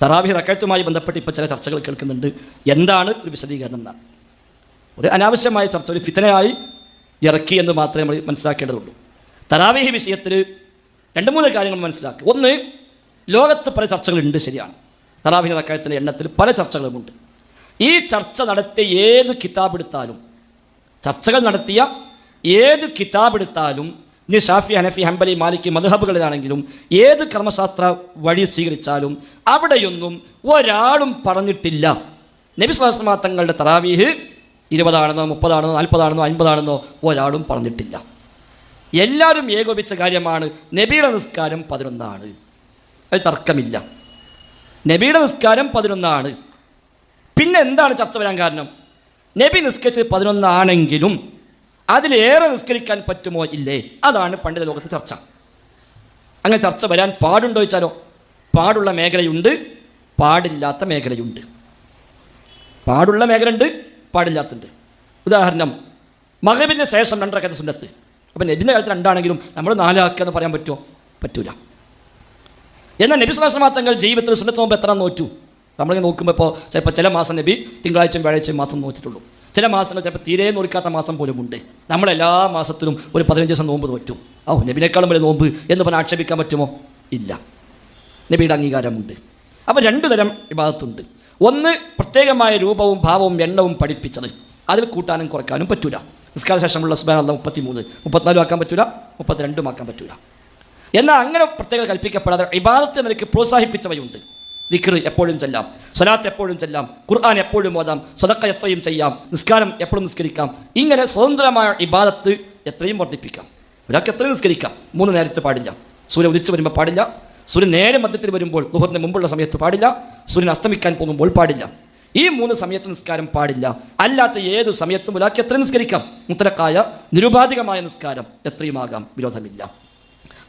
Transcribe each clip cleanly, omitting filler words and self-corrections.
തറാവീഹ് റക്അത്തുമായി ബന്ധപ്പെട്ട് ഇപ്പോൾ ചില ചർച്ചകൾ കേൾക്കുന്നുണ്ട്. എന്താണ് ഒരു വിശദീകരണം എന്നാണ്. ഒരു അനാവശ്യമായ ചർച്ച, ഒരു ഫിത്നയായി ഇറക്കി എന്ന് മാത്രമേ നമ്മൾ മനസ്സിലാക്കേണ്ടതുള്ളൂ. തറാവീഹ് വിഷയത്തിൽ 2-3 കാര്യങ്ങൾ മനസ്സിലാക്കുക. ഒന്ന്, ലോകത്ത് പല ചർച്ചകളുണ്ട്, ശരിയാണ്. തറാവീഹ് റക്അത്തിൻ്റെ എണ്ണത്തിൽ പല ചർച്ചകളുമുണ്ട്. ഈ ചർച്ച നടത്തിയ ഏത് കിതാബെടുത്താലും, ചർച്ചകൾ നടത്തിയ ഏത് കിതാബെടുത്താലും, ഇനി ഷാഫി, ഹനഫി, ഹംബലി, മാലിക്കി മദ്ഹബുകളിലാണെങ്കിലും ഏത് കർമ്മശാസ്ത്ര വഴി സ്വീകരിച്ചാലും അവിടെയൊന്നും ഒരാളും പറഞ്ഞിട്ടില്ല നബി സ്വല്ലല്ലാഹു അലൈഹി വസല്ലം തങ്ങളുടെ തറാവീഹ് 20 ആണെന്നോ 30 ആണെന്നോ 40 ആണെന്നോ 50 ആണെന്നോ ഒരാളും പറഞ്ഞിട്ടില്ല. എല്ലാവരും ഏകോപിച്ച കാര്യമാണ് നബിയുടെ നിസ്കാരം 11 ആണ്. അത് തർക്കമില്ല. നബിയുടെ നിസ്കാരം 11 ആണ്. പിന്നെ എന്താണ് ചർച്ച വരാൻ കാരണം? നബി നിസ്കരിച്ചത് 11 ആണെങ്കിലും അതിലേറെ നിസ്കരിക്കാൻ പറ്റുമോ ഇല്ലേ? അതാണ് പണ്ഡിത ലോകത്തെ ചർച്ച. അങ്ങനെ ചർച്ച വരാൻ പാടുണ്ടോ ചോദിച്ചാലോ, പാടുള്ള മേഖലയുണ്ട്, പാടില്ലാത്ത മേഖലയുണ്ട്. പാടുള്ള മേഖലയുണ്ട്, പാടില്ലാത്തുണ്ട്. ഉദാഹരണം, മഗ്‌രിബിന് ശേഷം 2 റക്അത്ത് സുന്നത്ത്. അപ്പം നബിൻ്റെ കാലത്ത് 2 ആണെങ്കിലും നമ്മൾ 4 ആക്കുക എന്ന് പറയാൻ പറ്റുമോ? പറ്റൂല. എന്നാൽ നബി സ്വല്ലല്ലാഹു അലൈഹി വസല്ലം തങ്ങൾ ജീവിതത്തിൽ സുന്നത്ത് നോമ്പ് എത്ര നോറ്റു? നമ്മളിങ്ങനെ നോക്കുമ്പോൾ ഇപ്പോൾ ചിലപ്പോൾ ചില മാസം നബി തിങ്കളാഴ്ചയും വ്യാഴാഴ്ചയും മാത്രം നോറ്റിട്ടുള്ളൂ. ചില മാസങ്ങൾ ചിലപ്പോൾ തീരെ നോക്കാത്ത മാസം പോലും ഉണ്ട്. നമ്മളെല്ലാ മാസത്തിലും ഒരു 15 ദിവസം നോമ്പ് നോറ്റും. നബിനേക്കാളും വലിയ നോമ്പ് എന്ന് പറഞ്ഞാൽ ആക്ഷേപിക്കാൻ പറ്റുമോ? ഇല്ല. നബിയുടെ അംഗീകാരമുണ്ട്. അപ്പോൾ 2 തരം ഇബാദത്തുണ്ട്. ഒന്ന്, പ്രത്യേകമായ രൂപവും ഭാവവും എണ്ണവും പഠിപ്പിച്ചത്. അതിൽ കൂട്ടാനും കുറയ്ക്കാനും പറ്റൂല. നിസ്കാര ശേഷമുള്ള സുബ്ഹാനല്ലാഹ് 33, 34 ആക്കാൻ പറ്റൂല, 32 ആക്കാൻ പറ്റൂല. എന്നാൽ അങ്ങനെ പ്രത്യേകം കൽപ്പിക്കപ്പെടാതെ ഇബാദത്ത് നിലയ്ക്ക് പ്രോത്സാഹിപ്പിച്ചവയുണ്ട്. ദിക്ർ എപ്പോഴും ചെല്ലാം, സ്വലാത്ത് എപ്പോഴും ചെല്ലാം, ഖുർആൻ എപ്പോഴും ഓതാം, സദഖ എത്രയും ചെയ്യാം, നിസ്കാരം എപ്പോഴും നിസ്കരിക്കാം. ഇങ്ങനെ സ്വതന്ത്രമായ ഇബാദത്ത് എത്രയും വർദ്ധിപ്പിക്കാം. ഒരാൾക്ക് എത്രയും നിസ്കരിക്കാം. 3 നേരത്തെ പാടില്ല. സൂര്യൻ ഉദിച്ച് വരുമ്പോൾ പാടില്ല, സൂര്യൻ നേരെ മധ്യത്തിൽ വരുമ്പോൾ ദുഹറിന് മുമ്പുള്ള സമയത്ത് പാടില്ല, സൂര്യൻ അസ്തമിക്കാൻ പോകുമ്പോൾ പാടില്ല. ഈ 3 സമയത്ത് നിസ്കാരം പാടില്ല. അല്ലാത്ത ഏതു സമയത്തും ഒരാൾക്ക് എത്രയും നിസ്കരിക്കാം. മുത്തലക്കായ നിരുപാധികമായ നിസ്കാരം എത്രയുമാകാം, വിരോധമില്ല.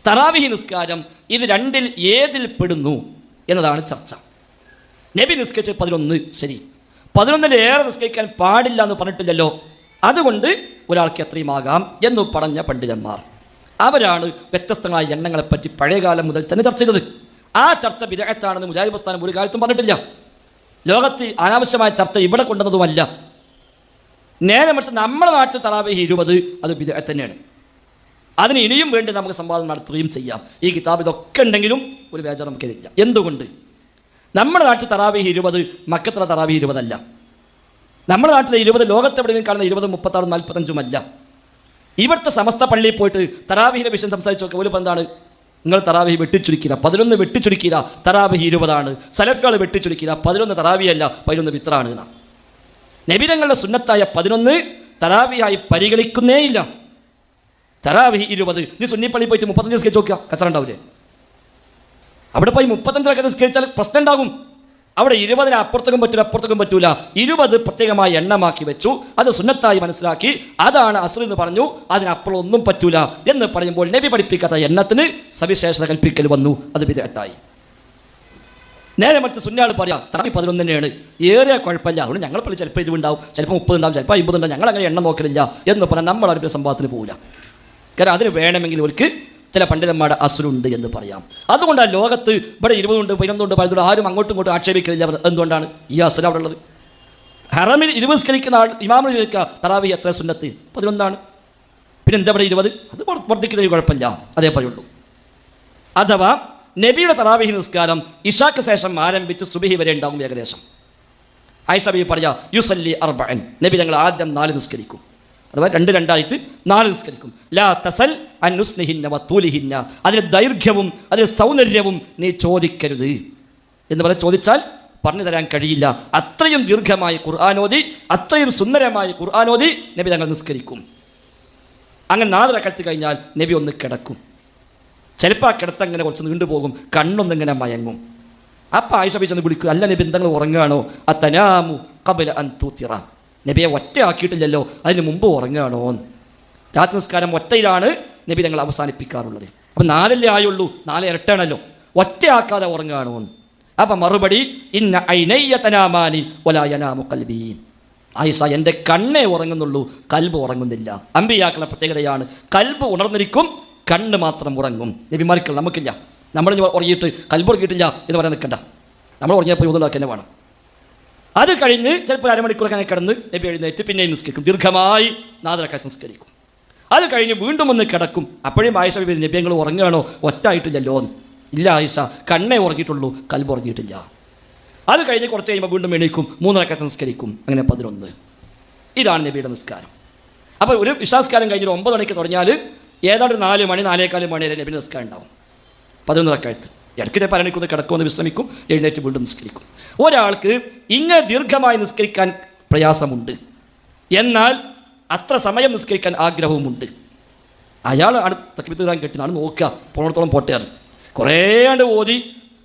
തറാവീഹ് നിസ്കാരം ഇത് 2-ൽ ഏതിൽ പെടുന്നു എന്നതാണ് ചർച്ച. നബി നിസ്കരിച്ച് 11, ശരി. 11-ലേറെ നിസ്കരിക്കാൻ പാടില്ല എന്ന് പറഞ്ഞിട്ടില്ലല്ലോ. അതുകൊണ്ട് ഒരാൾക്ക് എത്രയുമാകാം എന്ന് പറഞ്ഞ പണ്ഡിതന്മാർ അവരാണ് വ്യത്യസ്തങ്ങളായ എണ്ണങ്ങളെപ്പറ്റി പഴയകാലം മുതൽ തന്നെ ചർച്ച ചെയ്തത്. ആ ചർച്ച ബിദ്അത്താണെന്ന് മുജാഹിദ് പ്രസ്ഥാനം ഒരു കാലത്തും പറഞ്ഞിട്ടില്ല. ലോകത്ത് അനാവശ്യമായ ചർച്ച ഇവിടെ കൊണ്ടുവന്നതുമല്ല. നേരെ മറിച്ച് നമ്മുടെ നാട്ടിൽ തറാവീഹ് 20 അത് ബിദ്അത്ത് തന്നെയാണ്. അതിന് ഇനിയും വേണ്ടി നമുക്ക് സംവാദം നടത്തുകയും ചെയ്യാം. ഈ കിതാബ് ഇതൊക്കെ ഉണ്ടെങ്കിലും ഒരു ബേജാർ നമുക്കില്ല. എന്തുകൊണ്ട്? നമ്മുടെ നാട്ടിൽ തറാവീഹ് 20 മക്കത്തുള്ള തറാവീഹ് 20 അല്ല. നമ്മുടെ നാട്ടിലെ 20 ലോകത്തെവിടെയും കാണുന്ന 20, 36, 45 അല്ല. ഇവിടുത്തെ സമസ്ത പള്ളിയിൽ പോയിട്ട് തറാവീഹിൻ്റെ വിഷയം സംസാരിച്ച് നോക്കുക. ഒരു എന്താണ്? നിങ്ങൾ തറാവീഹ് വെട്ടിച്ചുരുക്കില്ല, 11 വെട്ടിച്ചുരുക്കില്ല, തറാവീഹ് 20 ആണ്. സലഫികൾ വെട്ടിച്ചുരുക്കില്ല, 11 തറാവീഹ് അല്ല, 11 വിത്റാണ് എന്നാണ്. നബിതങ്ങളുടെ സുന്നത്തായ 11 തറാവീഹായി പരിഗണിക്കുന്നേയില്ല. തറാവീഹ് 20. നീ സുന്നിപ്പള്ളി പോയിട്ട് 35 സ്കെച്ച് നോക്കുക, കച്ചറ ഉണ്ടാവില്ലേ? അവിടെ പോയി 35 സ്കെച്ചാൽ പ്രശ്നം ഉണ്ടാകും. അവിടെ 20 അപ്പുറത്തേക്കും പറ്റൂല, അപ്പുറത്തേക്കും പറ്റൂല. 20 പ്രത്യേകമായി എണ്ണമാക്കി വെച്ചു. അത് സുന്നത്തായി മനസ്സിലാക്കി. അതാണ് അസ്ർ എന്ന് പറഞ്ഞു. അതിനപ്പുറം ഒന്നും പറ്റൂല എന്ന് പറയുമ്പോൾ നബി പഠിപ്പിക്കാത്ത എണ്ണത്തിന് സവിശേഷത കൽപ്പിക്കൽ വന്നു. അത് ബിദ്അത്തായി. നേരെ മറിച്ച് സുന്നികൾ പറയാം തറാവീഹ് 11 തന്നെയാണ്, ഏറെ കുഴപ്പമില്ല. അതുകൊണ്ട് ഞങ്ങൾ പള്ളി ചിലപ്പോൾ 20 ഉണ്ടാവും, ചിലപ്പോൾ 30 ഉണ്ടാവും, ചിലപ്പോൾ 50 ഉണ്ടാവും, ഞങ്ങൾ അങ്ങനെ എണ്ണം നോക്കലില്ല എന്ന് പറഞ്ഞാൽ നമ്മൾ അവരുടെ സംഭവത്തിന് പോകില്ല. കാരണം അതിന് വേണമെങ്കിൽ അവർക്ക് ചില പണ്ഡിതന്മാരുടെ അസുരുണ്ട് എന്ന് പറയാം. അതുകൊണ്ടാണ് ലോകത്ത് ഇവിടെ 20 ഉണ്ട്, 11 ഉണ്ട്, 12 ആരും അങ്ങോട്ടും ഇങ്ങോട്ടും ആക്ഷേപിക്കലില്ല. എന്തുകൊണ്ടാണ് ഈ അസുര അവിടെ ഉള്ളത്? ഹറമിൽ 20 സ്കരിക്കുന്ന ആൾ ഇമാമിന് ചോദിക്കുക തറാവീഹ് എത്ര സുന്നത്ത്? 11 ആണ്. പിന്നെ എന്താ ഇവിടെ 20? അത് വർദ്ധിക്കുന്നതിന് കുഴപ്പമില്ല, അതേപോലെയുള്ളൂ. അഥവാ നബിയുടെ തറാവീഹ് നിസ്കാരം ഇശാക്ക് ശേഷം ആരംഭിച്ച് സുബഹി വരെ ഉണ്ടാകും ഏകദേശം. ആയിഷ ബീവി പറയാ യുസല്ലി 40, നബി ഞങ്ങൾ ആദ്യം 4 നിസ്കരിക്കും. അഥവാ 2-2 4 നിസ്കരിക്കും. ലാ തസൽ അൻ നുസ്നിഹിന്ന വതൂലിഹിന്ന, അതിലെ ദൈർഘ്യവും അതിലെ സൗന്ദര്യവും നീ ചോദിക്കരുത് എന്ന് പറഞ്ഞാൽ ചോദിച്ചാൽ പറഞ്ഞു തരാൻ കഴിയില്ല. അത്രയും ദീർഘമായി ഖുർആനോദി, അത്രയും സുന്ദരമായി ഖുർആനോദി നബി തങ്ങൾ നിസ്കരിക്കും. അങ്ങനെ 4 റക്അത്ത് കഴിഞ്ഞാൽ നബി ഒന്ന് കിടക്കും. ചിലപ്പോൾ ആ കിടത്തങ്ങനെ കുറച്ച് നീണ്ടുപോകും, കണ്ണൊന്നിങ്ങനെ മയങ്ങും. അപ്പം ആയിഷ ബീവി ചെന്ന് വിളിക്കും, അല്ല നബി എന്തെങ്കിലും ഉറങ്ങുകയാണോ? അത്തനാമു ഖബല അൻ തൂത്തിറ, നബിയെ ഒറ്റയാക്കിയിട്ടില്ലല്ലോ, അതിന് മുമ്പ് ഉറങ്ങുകയാണോ? രാത്രി നിസ്കാരം ഒറ്റയിലാണ് നബി തങ്ങൾ അവസാനിപ്പിക്കാറുള്ളത്. അപ്പം 4 ആയുള്ളൂ, 4 ഇരട്ടാണല്ലോ, ഒറ്റയാക്കാതെ ഉറങ്ങുകയാണോ? അപ്പം മറുപടി ഇന്ന ഐനയ്യ തനാമാനി വലാ യനാമു ഖൽബി, ആയിഷ എൻ്റെ കണ്ണേ ഉറങ്ങുന്നുള്ളൂ, കൽബ് ഉറങ്ങുന്നില്ല. അമ്പിയാക്കളുടെ പ്രത്യേകതയാണ്, കൽബ് ഉണർന്നിരിക്കും, കണ്ണ് മാത്രം ഉറങ്ങും. നബിമാർക്കുള്ള നമുക്കില്ല. നമ്മൾ ഉറങ്ങിയിട്ട് കൽബ് ഉറങ്ങിയിട്ടില്ല എന്ന് പറയാൻ നിൽക്കണ്ട. നമ്മൾ ഉറങ്ങിയപ്പോൾ ഊതുണ്ടാക്കി തന്നെ വേണം. അത് കഴിഞ്ഞ് ചിലപ്പോൾ അരമണിക്കൂർ അങ്ങനെ കിടന്ന് നബി എഴുന്നേറ്റ് പിന്നെയും നിസ്കരിക്കും, ദീർഘമായി 4 റക്അത്ത് നിസ്കരിക്കും. അത് കഴിഞ്ഞ് വീണ്ടും ഒന്ന് കിടക്കും. അപ്പോഴും ആയിഷ ബിബി നബി ഞങ്ങൾ ഉറങ്ങുകയാണോ, ഒറ്റായിട്ടില്ലല്ലോ. ഇല്ല ആയിഷ, കണ്ണേ ഉറങ്ങിയിട്ടുള്ളൂ, കൽബ് ഉറങ്ങിയിട്ടില്ല. അത് കഴിഞ്ഞ് കുറച്ച് കഴിയുമ്പോൾ വീണ്ടും എണീക്കും, 3 റക്അത്ത് നിസ്കരിക്കും, അങ്ങനെ 11. ഇതാണ് നബിയുടെ നിസ്കാരം. അപ്പോൾ ഒരു ഇശാസ്കാരം കഴിഞ്ഞൊരു 9 മണിക്ക് തുടങ്ങിയാൽ ഏതാണ്ട് 4 മണി 4:15 മണി വരെ നബിയുടെ നിസ്കാരം ഉണ്ടാവും. 11 റക്അത്ത്. ഇടയ്ക്ക് പരണിക്കൂന്ന് കിടക്കുമെന്ന് വിശ്രമിക്കും, എഴുന്നേറ്റ് വീണ്ടും നിസ്കരിക്കും. ഒരാൾക്ക് ഇങ്ങനെ ദീർഘമായി നിസ്കരിക്കാൻ പ്രയാസമുണ്ട്, എന്നാൽ അത്ര സമയം നിസ്കരിക്കാൻ ആഗ്രഹവുമുണ്ട്. അയാൾ അടുത്ത് തക്ബീർ ഇടാൻ കെട്ടിനാണ് നോക്കുക, പോണത്തോളം പോട്ടെയാണ്. കുറേ ആണ്ട് ഓതി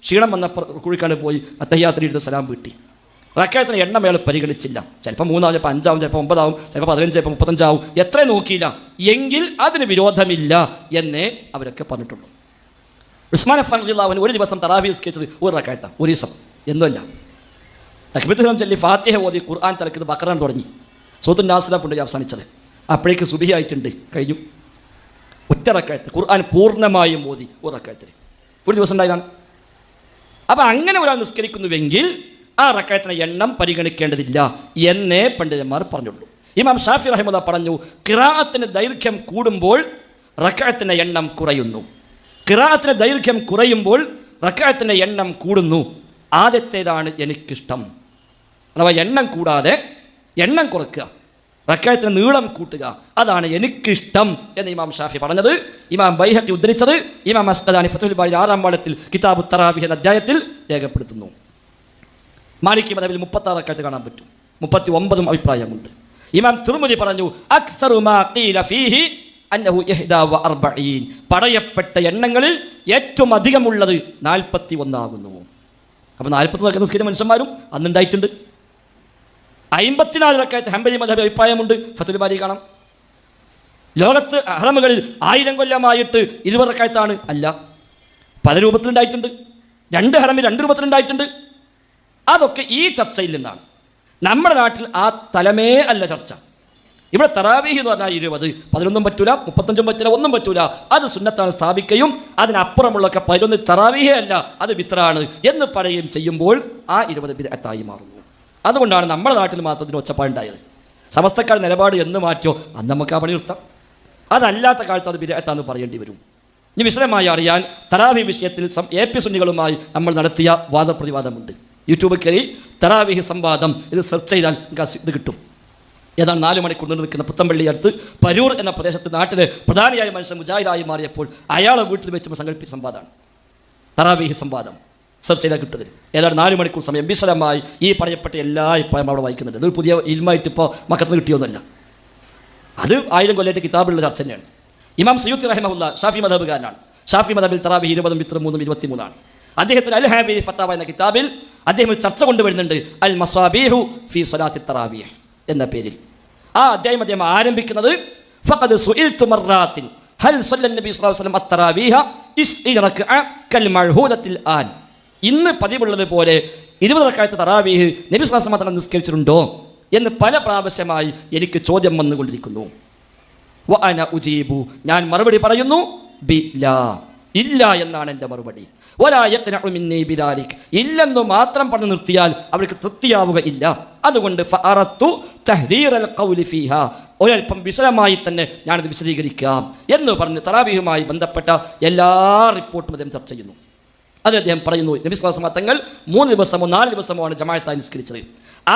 ക്ഷീണം വന്നപ്പോൾ കുഴിക്കാണ്ട് പോയി അത്തഹിയ്യാത്തിൽ ഇരുന്ന് സലാം വീട്ടി. റക്അത്തിന് എണ്ണം അയാൾ പരിഗണിച്ചില്ല. ചിലപ്പോൾ 3 ആവും, ചിലപ്പോൾ 5 ആവും, ചിലപ്പോൾ 9 ആവും, ചിലപ്പോൾ 15, ചിലപ്പോൾ 35 ആവും, എത്ര നോക്കിയില്ല. എങ്കിൽ അതിന് വിരോധമില്ല എന്നേ അവരൊക്കെ പറഞ്ഞിട്ടുള്ളൂ. ഉസ്മാൻ അഫ്ഫാൻ റളിയല്ലാഹു അൻഹു ഒരു ദിവസം തറാവീഹ് നിസ്കരിച്ചത് 1 റക്അത്താണ്, ഒരു ദിവസം എന്നുമല്ല. തക്ബീർ ചൊല്ലി ഫാത്തിഹ ഓതി ഖുർആൻ തലക്കുന്നത് ബഖറ തുടങ്ങി, സൂറത്തുൻ നാസില കൊണ്ടുപോയി അവസാനിച്ചത്. അപ്പോഴേക്ക് സുബഹി ആയിട്ടുണ്ട്, കഴിഞ്ഞു. 1 റക്അത്ത് ഖുർആൻ പൂർണ്ണമായും ഓതി 1 റക്അത്തിൽ ഒരു ദിവസം ഉണ്ടായതാണ്. അപ്പം അങ്ങനെ ഒരാൾ നിസ്കരിക്കുന്നുവെങ്കിൽ ആ റക്അത്തിന് എണ്ണം പരിഗണിക്കേണ്ടതില്ല എന്നേ പണ്ഡിതന്മാർ പറഞ്ഞുള്ളൂ. ഇമാം ഷാഫി റഹിമഹുല്ലാഹ് പറഞ്ഞു, ഖിറാഅത്തിന് ദൈർഘ്യം കൂടുമ്പോൾ റക്അത്തിന്റെ എണ്ണം കുറയുന്നു. ഖിറാഅത്തിന്റെ ദൈർഘ്യം കുറയുമ്പോൾ റക്അത്തിന്റെ എണ്ണം കൂടുന്നു. ആദ്യത്തേതാണ് എനിക്കിഷ്ടം. അഥവാ എണ്ണം കൂടാതെ എണ്ണം കുറയ്ക്കുക, റക്അത്തിന് നീളം കൂട്ടുക, അതാണ് എനിക്കിഷ്ടം എന്ന് ഇമാം ഷാഫി പറഞ്ഞത്. ഇമാം ബൈഹഖി ഉദ്ധരിച്ചത് ഇമാം അസ്ഖലാനി ഫത്ഹുൽ ബാരി 6-ാം വാള്യത്തിൽ കിതാബു തറാവീഹ് എന്ന അധ്യായത്തിൽ രേഖപ്പെടുത്തുന്നു. മാലിക്കി മദ്ഹബിൽ 36 റക്അത്ത് കാണാൻ പറ്റും, 39 അഭിപ്രായമുണ്ട്. ഇമാം തിർമിദി പറഞ്ഞു, അക്സറു മാ ഖീല ഫീഹി അന്നഹു 41. പറയപ്പെട്ട എണ്ണങ്ങളിൽ ഏറ്റവും അധികമുള്ളത് 41 ആകുന്നു. അപ്പോൾ 41 റക്അത്ത് നിസ്കരിക്കുന്ന മനുഷ്യന്മാരും അന്നുണ്ടായിട്ടുണ്ട്. 54 റക്അത്ത് ഹംബലി മദ്ഹബിൽ അഭിപ്രായമുണ്ട്, ഫത്ഹുൽ ബാരി കാണാം. ലോകത്ത് ഹറമുകളിൽ 1000 കൊല്ലമായിട്ട് 20 റക്അത്താണ്, അല്ല, പല രൂപത്തിലുണ്ടായിട്ടുണ്ട്. 2 ഹറമിൽ 2 രൂപത്തിലുണ്ടായിട്ടുണ്ട്. അതൊക്കെ ഈ ചർച്ചയിൽ നിന്നാണ്. നമ്മുടെ നാട്ടിൽ ആ തലമേ അല്ല ചർച്ച. ഇവിടെ തറാവീഹ് എന്ന് പറഞ്ഞാൽ 20, 11 പറ്റൂല, 35 പറ്റൂല, ഒന്നും പറ്റൂല. അത് സുന്നത്താണ് സ്ഥാപിക്കുകയും അതിനപ്പുറമുള്ളൊക്കെ 11 തറാവീഹേ അല്ല, അത് വിത്റാണ് എന്ന് പറയുകയും ചെയ്യുമ്പോൾ ആ 20 ബിദ്അത്തായി മാറുന്നു. അതുകൊണ്ടാണ് നമ്മുടെ നാട്ടിൽ മാത്രത്തിന് ഒച്ചപ്പാടുണ്ടായത്. സമസ്തക്കാർ നിലപാട് എന്ന് മാറ്റിയോ അന്ന് നമുക്ക് ആ പണി നിർത്താം. അതല്ലാത്ത കാലത്ത് അത് ബിദ്അത്താന്ന് പറയേണ്ടി വരും. ഇനി വിശദമായി അറിയാൻ തറാവീഹ് വിഷയത്തിൽ AP സുന്നികളുമായി നമ്മൾ നടത്തിയ വാദപ്രതിവാദമുണ്ട്. യൂട്യൂബിൽ കയറി തറാവീഹ് സംവാദം ഇത് സെർച്ച് ചെയ്താൽ ഇത് കിട്ടും. ഏതാണ് 4 മണിക്കൂർ നിൽക്കുന്ന പുത്തമ്പള്ളി അടുത്ത് പരൂർ എന്ന പ്രദേശത്ത് നാട്ടിലെ പ്രധാനിയായ മനുഷ്യൻ മുജാഹിദായി മാറിയപ്പോൾ അയാളെ വീട്ടിൽ വെച്ച് സംഘടിപ്പിച്ച സംവാദമാണ് തറാവീഹ് സംവാദം. സെർച്ച് ചെയ്താൽ കിട്ടുന്നത് ഏതാണ്ട് 4 മണിക്കൂർ സമയം വിശദമായി ഈ പറയപ്പെട്ട എല്ലാ ഇപ്പോഴും അവിടെ വായിക്കുന്നുണ്ട്. ഇതൊരു പുതിയ ഇൽമായിട്ട് ഇപ്പോൾ മക്കത്തിന് കിട്ടിയൊന്നുമല്ല, അത് 1000 കൊല്ലമായിട്ട് കിതാബിലുള്ള ചർച്ച തന്നെയാണ്. ഇമാം സയ്യൂത്തി റഹിമഹുല്ലാഹ് ഷാഫി മദ്ഹബുകാരനാണ്. ഷാഫി മദ്ഹബിൽ തറാവീഹ് 20, വിത്ർ 3, 23 അദ്ദേഹത്തിന് അൽ ഹാബിദി ഫത്താവ എന്ന കിതാബിൽ അദ്ദേഹം ഒരു ചർച്ച കൊണ്ടുവരുന്നുണ്ട്, അൽ മസാബീഹു ഫി സ്വലാത്തി തറാവീഹ് എന്ന പേരിൽ. ആ അദ്ദേഹം ആരംഭിക്കുന്നത് ഫഖദ് സുഇൽതു മർറാത്തിൻ ഹൽ സല്ലൻ നബി സ്വല്ലല്ലാഹു അലൈഹി വസല്ലം അത്തറാവീഹ 20 റക്അ കൽ മഅഹൂദത്തിൽ ആൻ. ഇന്ന് പതിവുള്ളത് പോലെ 20 റക്അത്ത് തറാവീഹ് നബി സ്വല്ലല്ലാഹു അലൈഹി വസല്ലം നിസ്കരിച്ചിട്ടുണ്ടോ എന്ന് പല പ്രാവശ്യമായി എനിക്ക് ചോദ്യം വന്നുകൊണ്ടിരിക്കുന്നു. വ അന ഉജീബു, ഞാൻ മറുപടി പറയുന്നു, ബിലാ, ഇല്ല എന്നാണ് എൻ്റെ മറുപടി. ഇല്ലെന്ന് മാത്രം പറഞ്ഞു നിർത്തിയാൽ അവർക്ക് തൃപ്തിയാവുക ഇല്ല. അതുകൊണ്ട് ഒരൽപ്പം വിശദമായി തന്നെ ഞാനത് വിശദീകരിക്കാം എന്ന് പറഞ്ഞ് തറാവീഹുമായി ബന്ധപ്പെട്ട എല്ലാ റിപ്പോർട്ടും അദ്ദേഹം ചർച്ച ചെയ്യുന്നു. അത് അദ്ദേഹം പറയുന്നു, നബി സ്വല്ലല്ലാഹു അലൈഹി വസല്ലം തങ്ങൾ 3 ദിവസമോ 4 ദിവസമോ ആണ് ജമാഅത്തായി നിസ്കരിച്ചത്.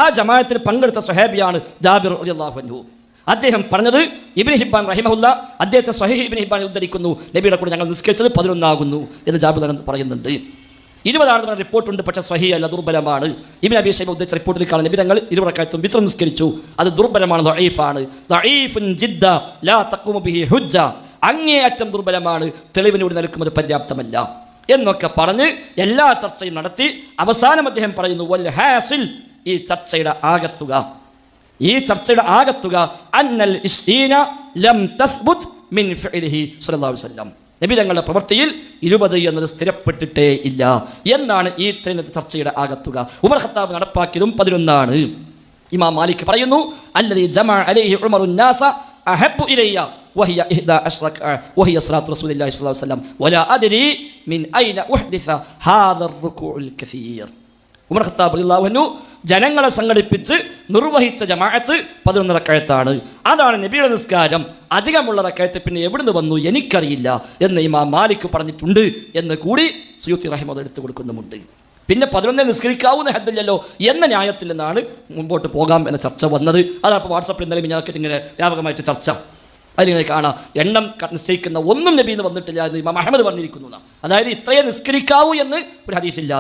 ആ ജമാഅത്തിൽ പങ്കെടുത്ത സ്വഹാബിയാണ് ജാബിർ റളിയല്ലാഹു അൻഹു. അദ്ദേഹം പറഞ്ഞത് ഇബ്നു ഹിബ്ബാൻ റഹിമഹുല്ലാ അദ്ദേഹത്തെ സ്വഹീഹ് ഇബ്നു ഹിബ്ബാൻ ഉദ്ധരിക്കുന്നു, നബിയുടെ കൂടെ ഞങ്ങൾ നിസ്കരിച്ചത് 11 ആകുന്നു എന്ന് ജാബിർ പറയുന്നുണ്ട്. 20 ആണെന്ന് പറഞ്ഞ റിപ്പോർട്ടുണ്ട്, പക്ഷേ സ്വഹീഹ് അല്ല, ദുർബലമാണ്. ഇബ്നു അബീ ശൈബ ഉദ്ധരിച്ച റിപ്പോർട്ടിൽ കാണുന്ന നബി തങ്ങൾ 20 റക്അത്തും വിത്ർ നിസ്കരിച്ചു, അത് ദുർബലമാണ്, ദഈഫാണ്. ദഈഫുൻ ജിദ്ദ ലാ തഖൂമു ബിഹി ഹുജ്ജ, അങ്ങേയറ്റം ദുർബലമാണ്, തെളിവിനോട് നിൽക്കുന്നത് പര്യാപ്തമല്ല എന്നൊക്കെ പറഞ്ഞ് എല്ലാ ചർച്ചയും നടത്തി അവസാനം അദ്ദേഹം പറയുന്നു, വൽ ഹാസിൽ, ഈ ചർച്ചയുടെ ആകത്തുക അന്നൽ ഇസ്രീന ലം തസ്ബുത് മിൻ ഫിഅലിഹി സ്വല്ലല്ലാഹു അലൈഹി വസല്ലം, നബി തങ്ങളുടെ പ്രവൃത്തിയിൽ 20 എന്നത് സ്ഥിരപ്പെട്ടിട്ടേ ഇല്ല എന്നാണ് ഈ ചർച്ചയുടെ ആകത്തുക. ഉമർ ഖത്താബ് നടപ്പാക്കിയതും 11 ആണ്. ഇമാം മാലിക് പറയുന്നു, അല്ലദീ ജമഅ അലൈഹി ഉമറുൻ നാസ അഹബ്ബു ഇലയ്യ വഹിയ 11 വഹിയ സ്വലാത്തു റസൂലില്ലാഹി സ്വല്ലല്ലാഹു അലൈഹി വസല്ലം വലാ അദ്രി മിൻ ഐന ഉഹ്ദിസ ഹാദാ റുകൂഉൽ കസീർ. ഉമർ ഖത്താബ് റളിയല്ലാഹു അൻഹു ജനങ്ങളെ സംഘടിപ്പിച്ച് നിർവഹിച്ച ജമാഅത്ത് 11 റക്അത്താണ്. അതാണ് നബിയുടെ നിസ്കാരം. അധികമുള്ള റക്അത്ത് പിന്നെ എവിടുന്ന് വന്നു എനിക്കറിയില്ല എന്ന് ഇമാം മാലിക് പറഞ്ഞിട്ടുണ്ട് എന്ന് കൂടി സുയൂത്തി റഹിമഹുല്ലാഹ് എടുത്തു കൊടുക്കുന്നുമുണ്ട്. പിന്നെ 11 നിസ്കരിക്കാവുന്ന ഹദ്ദില്ലല്ലോ എന്ന ന്യായത്തിൽ നിന്നാണ് മുമ്പോട്ട് പോകാം എന്ന ചർച്ച വന്നത്. അതാണ് ഇപ്പോൾ വാട്സപ്പിൽ ഇന്നലെ മിഞ്ഞാന്നൊക്കെ ഇങ്ങനെ വ്യാപകമായിട്ട് ചർച്ച. അതിങ്ങനെ കാണാം, എണ്ണം നിശ്ചയിക്കുന്ന ഒന്നും നബി എന്ന് വന്നിട്ടില്ല എന്ന് ഇമാം അഹ്മദ് പറഞ്ഞിരിക്കുന്നു. അതായത് ഇത്രയേ നിസ്കരിക്കാവൂ എന്ന് ഒരു ഹദീസില്ല.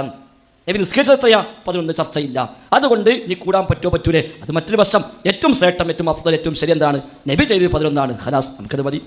നബി നിസ്കരിച്ചത് എത്രയാ 11 ചർച്ചയില്ല. അതുകൊണ്ട് നീ കൂടാൻ പറ്റുമോ പറ്റൂലേ, അത് മറ്റൊരു വശം. ഏറ്റവും ശ്രേഷ്ഠം, ഏറ്റവും അഫ്ദൽ, ഏറ്റവും ശരി എന്താണ്? നബി ചെയ്തത് 11 ഖലാസ്, നമുക്കത് മതി.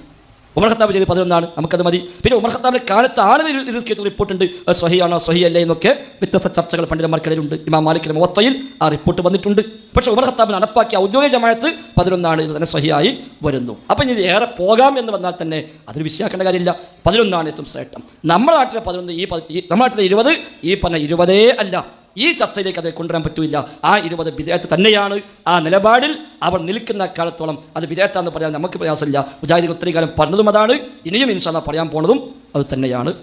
ഉമർ ഖത്താബ് ചെയ്ത് 11 നമുക്കത് മതി. പിന്നെ ഉമർ ഖത്താബിന്റെ കാലത്ത് ആളുകൾ റിപ്പോർട്ടുണ്ട്, സ്വഹിയാണോ സ്വഹിയല്ലേ എന്നൊക്കെ വ്യത്യസ്ത ചർച്ചകൾ പണ്ഡിതന്മാർക്കിടയിലുണ്ട്. ഇമാം മാലിക്കിന്റെ മുവത്തയിൽ ആ റിപ്പോർട്ട് വന്നിട്ടുണ്ട്. പക്ഷേ ഉമർ ഖത്താബ് നടപ്പാക്കിയ ഔദ്യോഗിക ജമാഅത്ത് 11 എന്ന് തന്നെ സ്വഹിയായി വരുന്നു. അപ്പം ഇനി ഏറെ പോകാം എന്ന് വന്നാൽ തന്നെ അതൊരു വിഷയമാക്കേണ്ട കാര്യമില്ല. 11 ഏറ്റവും ശ്രേഷ്ഠം. നമ്മുടെ നാട്ടിലെ 11, നമ്മുടെ നാട്ടിലെ 20 ഈ പറഞ്ഞ 20 അല്ല. ഈ ചർച്ചയിലേക്ക് അത് കൊണ്ടുവരാൻ പറ്റില്ല. ആ 20 ബിദ്അത്ത് തന്നെയാണ്. ആ നിലപാടിൽ അവർ നിൽക്കുന്ന കാലത്തോളം അത് ബിദ്അത്താണെന്ന് പറയാൻ നമുക്ക് പ്രയാസമില്ല. മുജാഹിദുകൾ ഒത്തിരി കാലം പറഞ്ഞതും അതാണ്, ഇനിയും ഇൻഷാ അല്ലാഹ് പറയാൻ പോണതും അത് തന്നെയാണ്.